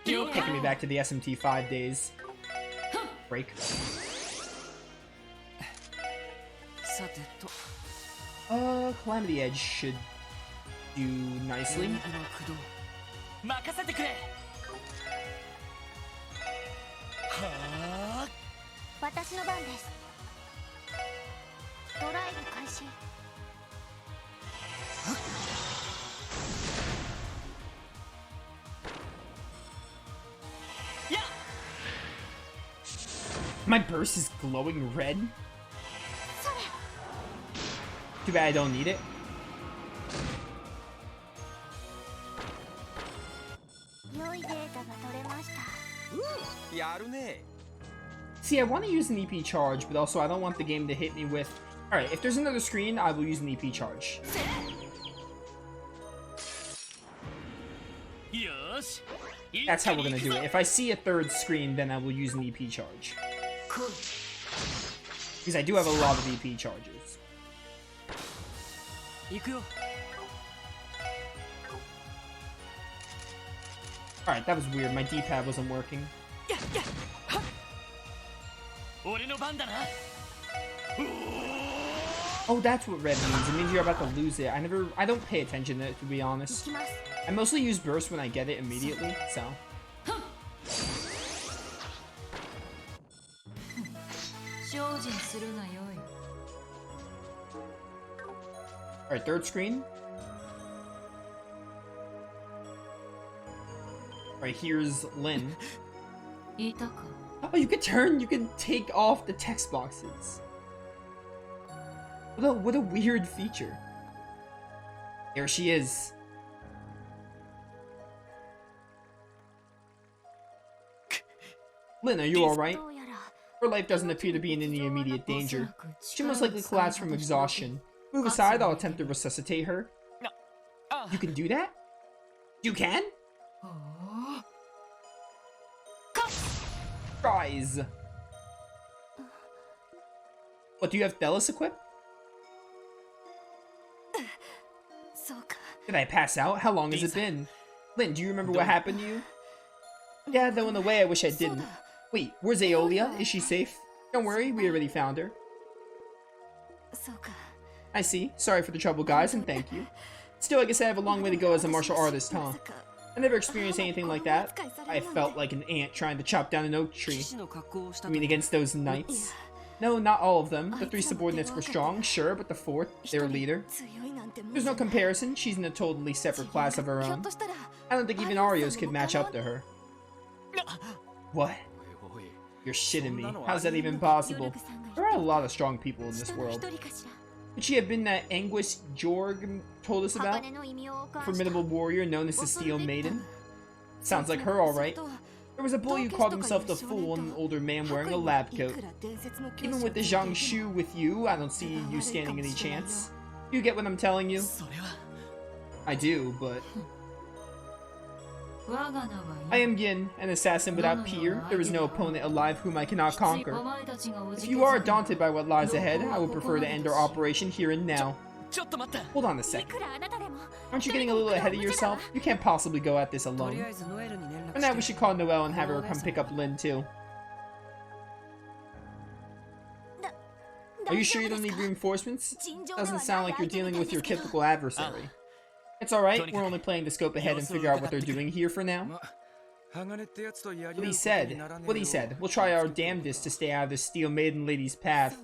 Taking me back to the SMT5 days. Break. Calamity Edge should do nicely. My burst is glowing red. Too bad I don't need it. See, I want to use an EP charge, but also I don't want the game to hit me with... Alright, if there's another screen, I will use an EP charge. That's how we're gonna do it. If I see a third screen, then I will use an EP charge. Because I do have a lot of EP charges. Alright, that was weird. My D-pad wasn't working. Oh, that's what red means. It means you're about to lose it. I don't pay attention to it, to be honest. I mostly use burst when I get it immediately, so. Alright, third screen. Alright, here's Lynn. Oh, you can take off the text boxes. What a weird feature. There she is. Lynn, are you alright? Her life doesn't appear to be in any immediate danger. She most likely collapsed from exhaustion. Move aside, I'll attempt to resuscitate her. You can do that? You can? Surprise! What, do you have Thelis equipped? Did I pass out? How long has it been? Lynn, do you remember what happened to you? Yeah, though in a way I wish I didn't. Wait, where's Aeolia? Is she safe? Don't worry, we already found her. I see. Sorry for the trouble, guys, and thank you. Still, I guess I have a long way to go as a martial artist, huh? I never experienced anything like that. I felt like an ant trying to chop down an oak tree. You mean against those knights? No, not all of them. The 3 subordinates were strong, sure, but the 4th, their leader. There's no comparison. She's in a totally separate class of her own. I don't think even Arios could match up to her. What? You're shitting me. How's that even possible? There are a lot of strong people in this world. Could she have been that Anguish Jorg told us about? A formidable warrior known as the Steel Maiden? Sounds like her, alright. There was a boy who called himself the Fool and an older man wearing a lab coat. Even with the Zhang Shu with you, I don't see you standing any chance. You get what I'm telling you? I do, but... I am Yin, an assassin without peer. There is no opponent alive whom I cannot conquer. If you are daunted by what lies ahead, I would prefer to end our operation here and now. Hold on a second. Aren't you getting a little ahead of yourself? You can't possibly go at this alone. For now, we should call Noelle and have her come pick up Lynn too. Are you sure you don't need reinforcements? Doesn't sound like you're dealing with your typical adversary. It's alright, we're only playing to scope ahead and figure out what they're doing here for now. What he said. We'll try our damnedest to stay out of this Steel Maiden lady's path.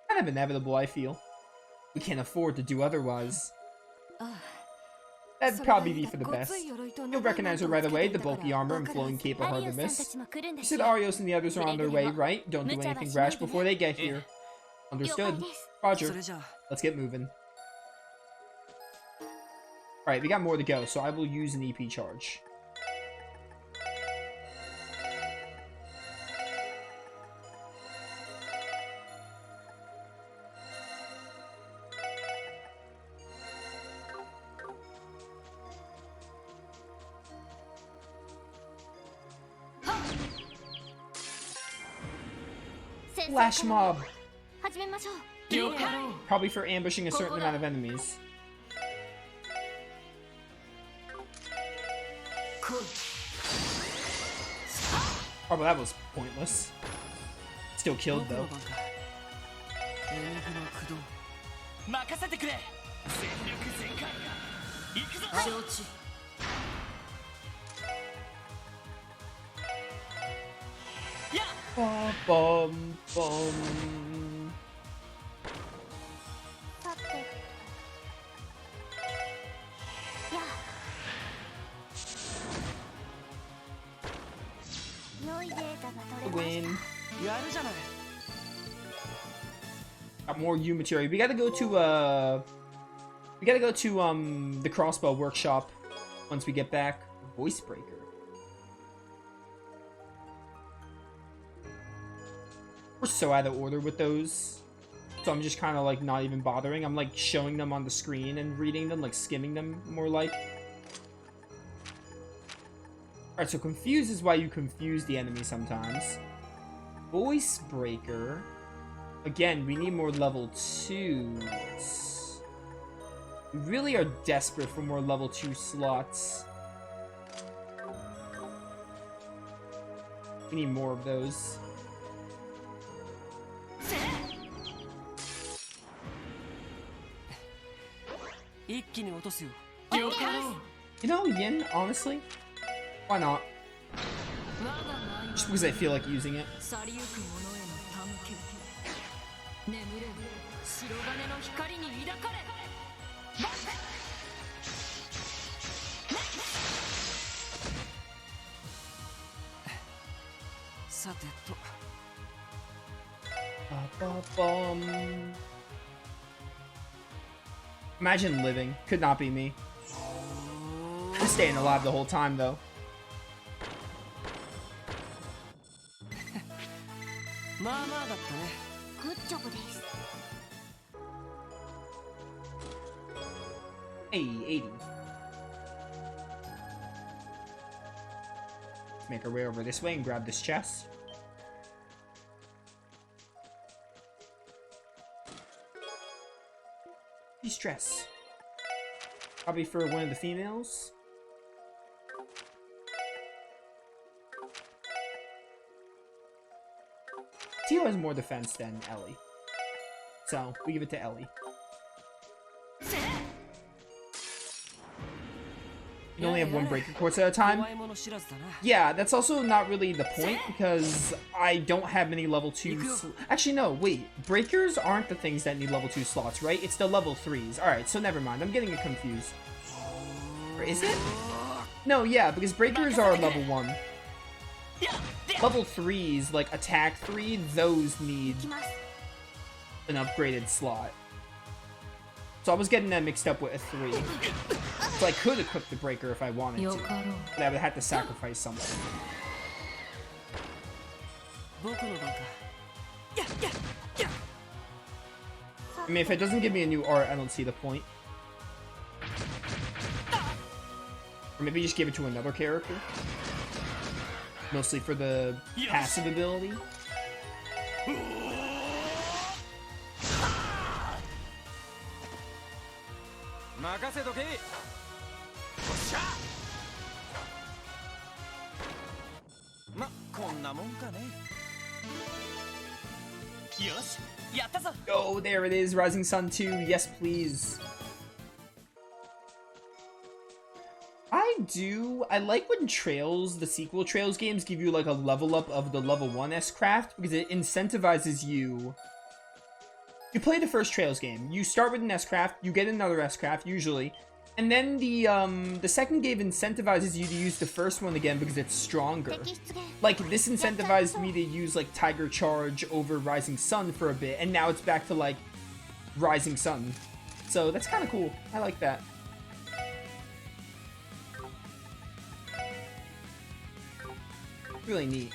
Kind of inevitable, I feel. We can't afford to do otherwise. That'd probably be for the best. You'll recognize her right away, the bulky armor and flowing cape are hard to miss. You said Arios and the others are on their way, right? Don't do anything rash before they get here. Understood. Roger. Let's get moving. Alright, we got more to go, so I will use an EP charge. Flash mob! Probably for ambushing a certain amount of enemies. Oh, well, that was pointless. Still killed, though. Bum, bum. Win. Got more U material. We gotta go to the crossbow workshop once we get back. Voice breaker. We're so out of order with those. So I'm just kind of like not even bothering. I'm like showing them on the screen and reading them, like skimming them more like. Alright, so confuse is why you confuse the enemy sometimes. Voice breaker. Again, we need more level 2s. We really are desperate for more level 2 slots. We need more of those. You know, Yin, honestly, why not? Just because I feel like using it. Imagine living. Could not be me. I'm staying alive the whole time, though. Hey, 80. Let's make our way over this way and grab this chest. De-stress. Probably for one of the females. Tio has more defense than Ellie. So, we give it to Ellie. You only have one breaker quartz at a time. Yeah, that's also not really the point, because I don't have many level 2s. Actually, no, wait. Breakers aren't the things that need level 2 slots, right? It's the level 3s. Alright, so never mind. I'm getting it confused. Or is it? No, yeah, because breakers are level 1. Level 3s, like attack 3, those need an upgraded slot. So I was getting that mixed up with a 3. So I could equip the breaker if I wanted to, but I would have to sacrifice something. I mean, if it doesn't give me a new art, I don't see the point. Or maybe just give it to another character. Mostly for the passive ability. Oh, there it is, Rising Sun 2. Yes, please. I like when Trails, the sequel Trails games, give you like a level up of the level 1 S-Craft, because it incentivizes you. You play the first Trails game, you start with an S-Craft, you get another S-Craft, usually, and then the second game incentivizes you to use the first one again because it's stronger. Like, this incentivized me to use, like, Tiger Charge over Rising Sun for a bit, and now it's back to, like, Rising Sun. So, that's kind of cool. I like that. Really neat.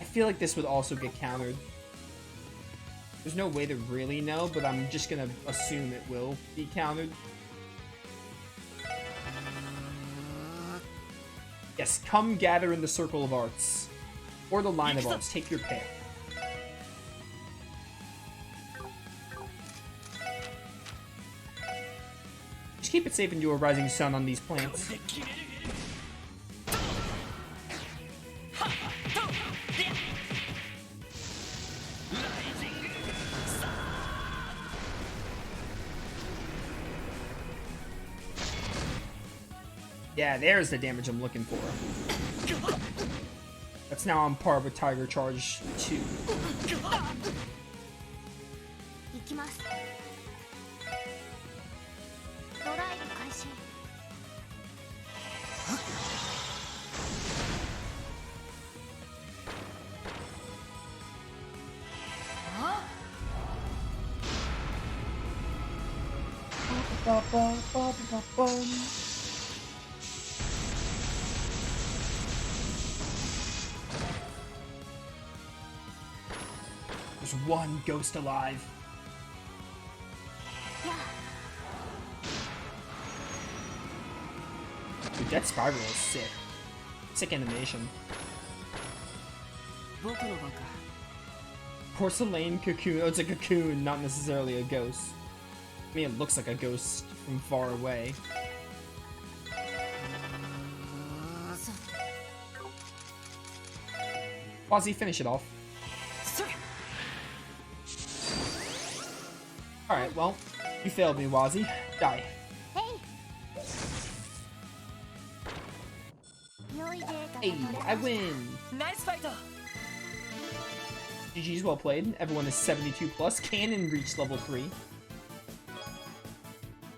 I feel like this would also get countered. There's no way to really know, but I'm just gonna assume it will be countered. Yes, come gather in the Circle of Arts. Or the Line of Arts, take your pick. Just keep it safe and do a rising sun on these plants. Yeah, there's the damage I'm looking for. That's now on par with Tiger Charge 2. There's one ghost alive. Dude, that spiral is sick. Sick animation. Porcelain cocoon. Oh, it's a cocoon, not necessarily a ghost. I mean, it looks like a ghost from far away. Quasi, finish it off. Alright, well, you failed me, Wazi. Die. Hey, I win! Nice fight. GG's, well played. Everyone is 72 plus. Cannon reached level 3.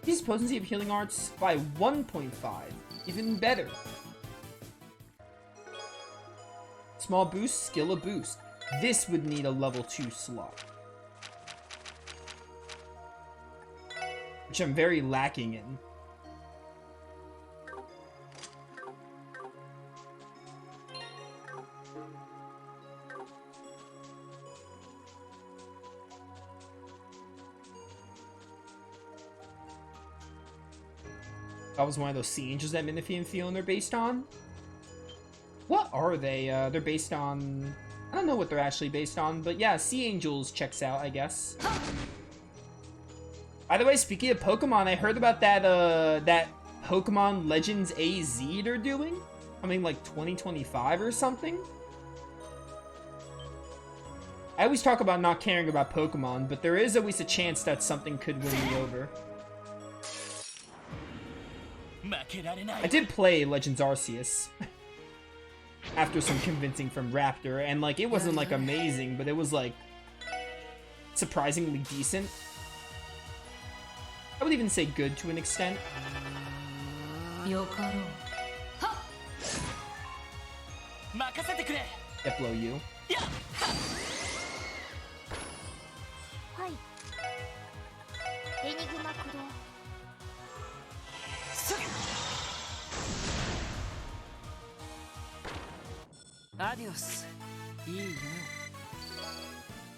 Increases potency of healing arts by 1.5. Even better. Small boost, skill a boost. This would need a level 2 slot. Which I'm very lacking in. That was one of those sea angels that Minifee and Fiona are based on. What are they? They're based on... I don't know what they're actually based on, but yeah, sea angels checks out, I guess. By the way, speaking of Pokemon, I heard about that, that Pokemon Legends AZ they're doing. Coming like 2025 or something. I always talk about not caring about Pokemon, but there is always a chance that something could win me over. I did play Legends Arceus. After some convincing from Raptor, and like, it wasn't like amazing, but it was like surprisingly decent. I would even say good to an extent. Diplo you. Adios.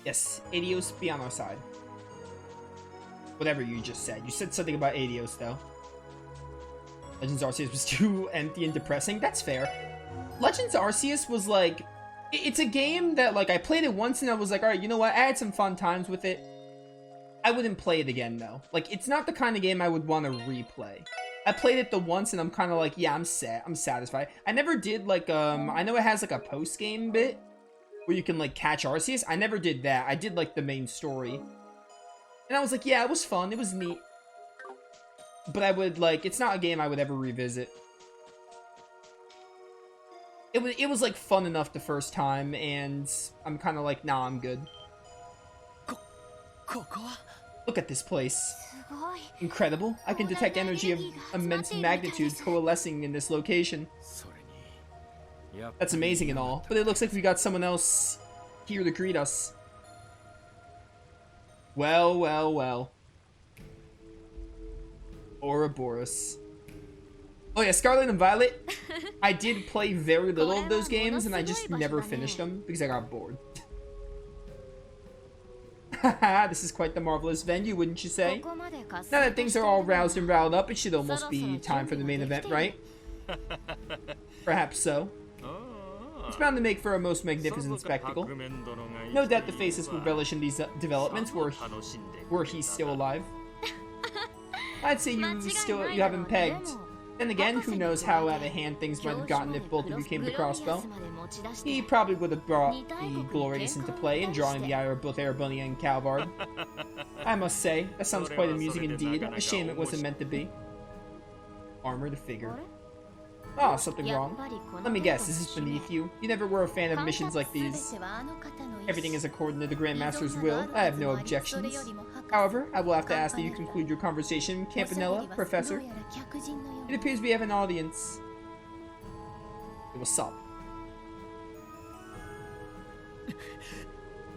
Yes, Adios be on our side. Whatever you just said. You said something about Adios, though. Legends Arceus was too empty and depressing. That's fair. Legends Arceus was like... It's a game that, like, I played it once and I was like, alright, you know what? I had some fun times with it. I wouldn't play it again, though. Like, it's not the kind of game I would want to replay. I played it the once and I'm kind of like, yeah, I'm satisfied. I never did, like, I know it has, like, a post-game bit where you can, like, catch Arceus. I never did that. I did, like, the main story. And I was like, yeah, it was fun. It was neat. But I would, like, it's not a game I would ever revisit. It was like, fun enough the first time, and I'm kind of like, nah, I'm good. Look at this place. Incredible. I can detect energy of immense magnitude coalescing in this location. That's amazing and all, but it looks like we got someone else here to greet us. Well, well, well. Ouroboros. Oh yeah, Scarlet and Violet. I did play very little of those games, and I just never finished them because I got bored. Haha, this is quite the marvelous venue, wouldn't you say? Now that things are all roused and riled up, it should almost be time for the main event, right? Perhaps so. It's bound to make for a most magnificent spectacle. No doubt the faces would relish in these developments were he still alive. I'd say you haven't pegged. Then again, who knows how out of hand things might have gotten if both of you came to Crossbow. He probably would have brought the Glorious into play in drawing the ire of both Air Bunny and Calvard. I must say, that sounds quite amusing indeed. A shame it wasn't meant to be. Armored figure. Ah, something wrong. Let me guess, is this beneath you? You never were a fan of missions like these. Everything is according to the Grandmaster's will. I have no objections. However, I will have to ask that you conclude your conversation, Campanella, Professor. It appears we have an audience. Hey, what's up?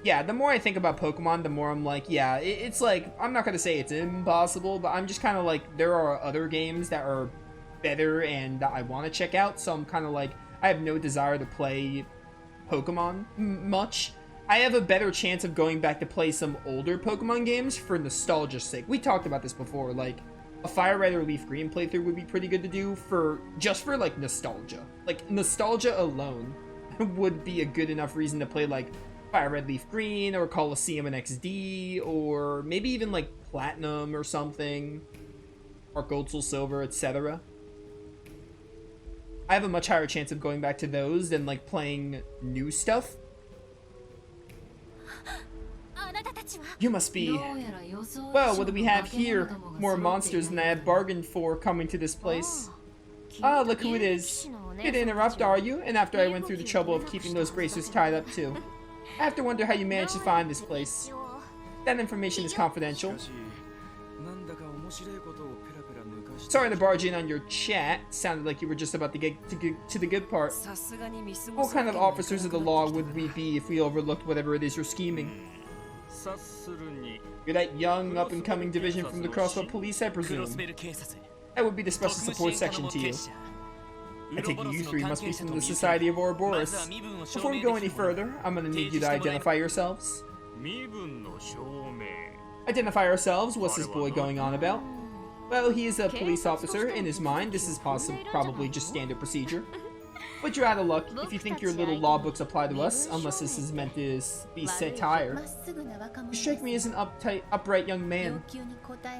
Yeah, the more I think about Pokemon, the more I'm like, yeah, it's like, I'm not gonna say it's impossible, but I'm just kind of like, there are other games that are better and that I want to check out, so I'm kind of like, I have no desire to play Pokemon much. I have a better chance of going back to play some older Pokemon games for nostalgia's sake. We talked about this before, like, a Fire Red or Leaf Green playthrough would be pretty good to do just for, like, nostalgia. Like, nostalgia alone would be a good enough reason to play, like, Fire Red Leaf Green, or Coliseum and XD, or maybe even, like, Platinum or something, or Gold, Soul, Silver, etc. I have a much higher chance of going back to those than, like, playing new stuff. You must be... Well, what do we have here? More monsters than I have bargained for coming to this place. Ah, look who it is. Here to interrupt, are you? And after I went through the trouble of keeping those bracers tied up, too. I have to wonder how you managed to find this place. That information is confidential. Sorry to barge in on your chat. Sounded like you were just about to get to the good part. What kind of officers of the law would we be if we overlooked whatever it is you're scheming? You're that young, up-and-coming division from the Crossbow Police, I presume. That would be the Special Support Section to you. I take it you three must be from the Society of Ouroboros. Before we go any further, I'm gonna need you to identify yourselves. Identify ourselves? What's this boy going on about? Well, he is a police officer. In his mind, this is probably just standard procedure. But you're out of luck if you think your little law books apply to us, unless this is meant to be satire. You strike me as an upright young man.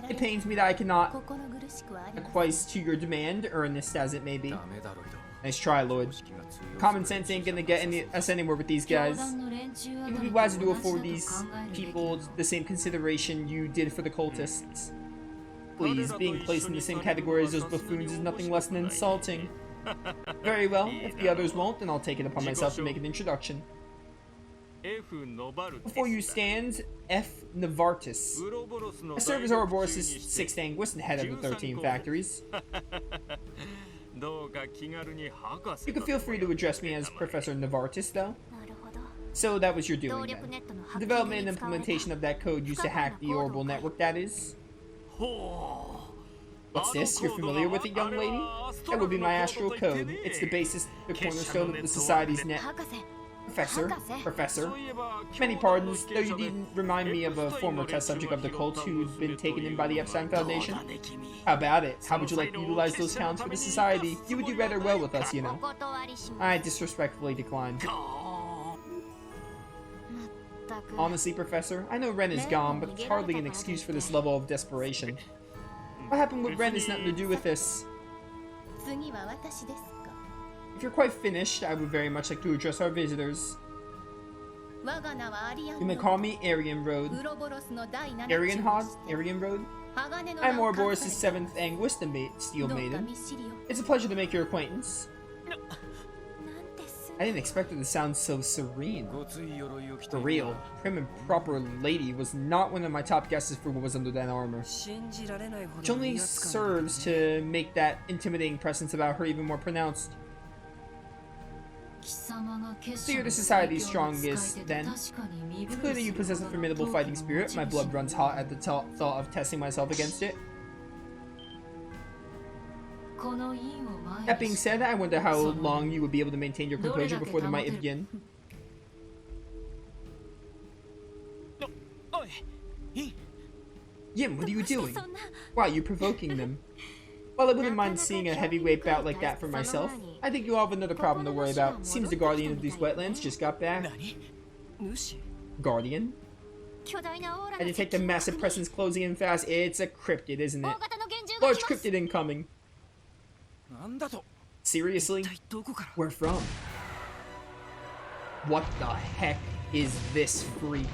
It pains me that I cannot acquiesce to your demand, earnest as it may be. Nice try, Lloyd. Common sense ain't gonna get us anywhere with these guys. It would be wiser to afford these people the same consideration you did for the cultists. Please, being placed in the same category as those buffoons is nothing less than insulting. Very well, if the others won't, then I'll take it upon myself to make an introduction. Before you stands F. Novartis. I serve as Ouroboros' 6th Anguist and head of the 13 factories. You can feel free to address me as Professor Novartis, though. So that was your doing, then. The development and implementation of that code used to hack the Ouroboros network, that is. What's this? You're familiar with it, young lady? That would be my astral code. It's the basis, the cornerstone of the Society's net. Professor. Many pardons, though you didn't remind me of a former test subject of the cult who'd been taken in by the Epstein Foundation. How about it? How would you like to utilize those talents for the Society? You would do rather well with us, you know. I disrespectfully declined. Honestly, Professor, I know Ren is gone, but it's hardly an excuse for this level of desperation. What happened with Ren has nothing to do with this. If you're quite finished, I would very much like to address our visitors. You may call me Aryan Road. Aryan Road? I'm Ouroboros' 7th Anguist and Steel Maiden. It's a pleasure to make your acquaintance. I didn't expect her to sound so serene. For real, prim and proper lady was not one of my top guesses for what was under that armor. Which only serves to make that intimidating presence about her even more pronounced. So you're the Society's strongest, then? It's clear that you possess a formidable fighting spirit. My blood runs hot at the thought of testing myself against it. That being said, I wonder how long you would be able to maintain your composure before the might begin. Yin, what are you doing? Why, you provoking them. While I wouldn't mind seeing a heavyweight bout like that for myself, I think you all have another problem to worry about. Seems the guardian of these wetlands just got back. Guardian? I detect a massive presence closing in fast. It's a cryptid, isn't it? Large cryptid incoming. Seriously? Where from? What the heck is this freak?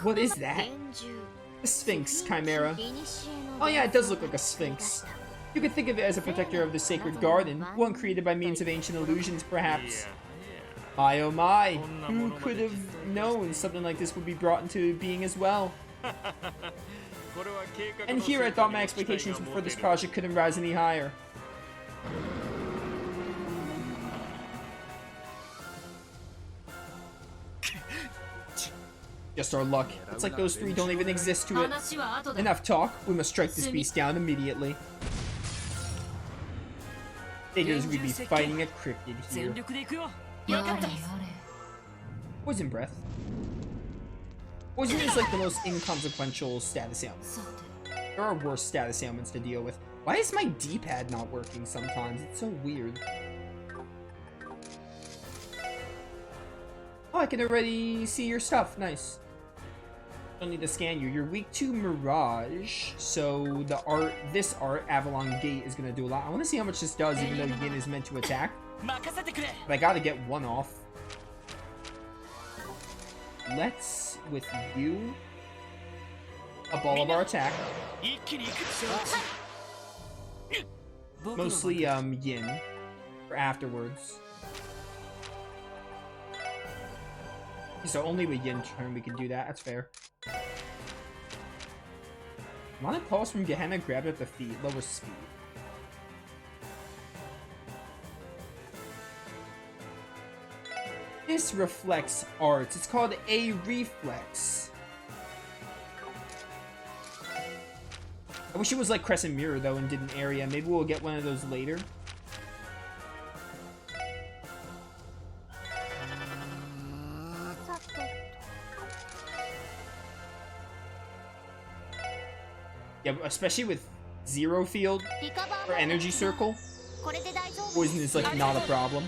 What is that? A sphinx, Chimera. Oh yeah, it does look like a sphinx. You could think of it as a protector of the sacred garden, one created by means of ancient illusions, perhaps. My oh my, who could have known something like this would be brought into being as well? And here I thought my expectations for this project couldn't rise any higher. Just our luck. It's like those three don't even exist to it. Enough talk. We must strike this beast down immediately. Figures we'd be fighting a cryptid here. Poison breath. Poison is like the most inconsequential status ailment. There are worse status ailments to deal with. Why is my D-pad not working sometimes? It's so weird. Oh, I can already see your stuff. Nice. Don't need to scan you. You're weak to Mirage, so this art, Avalon Gate, is gonna do a lot. I want to see how much this does, even though Yin is meant to attack. But I gotta get one off. Let's, with you, up all of our attack. Mostly, Yin, for afterwards. So only with Yin turn we can do that. That's fair. Mana Pulse from Gehenna grabbed at the feet. Lower speed. This reflects arts. It's called a reflex. I wish it was like Crescent Mirror though and did an area. Maybe we'll get one of those later. Yeah, especially with Zero Field or Energy Circle, poison is like not a problem.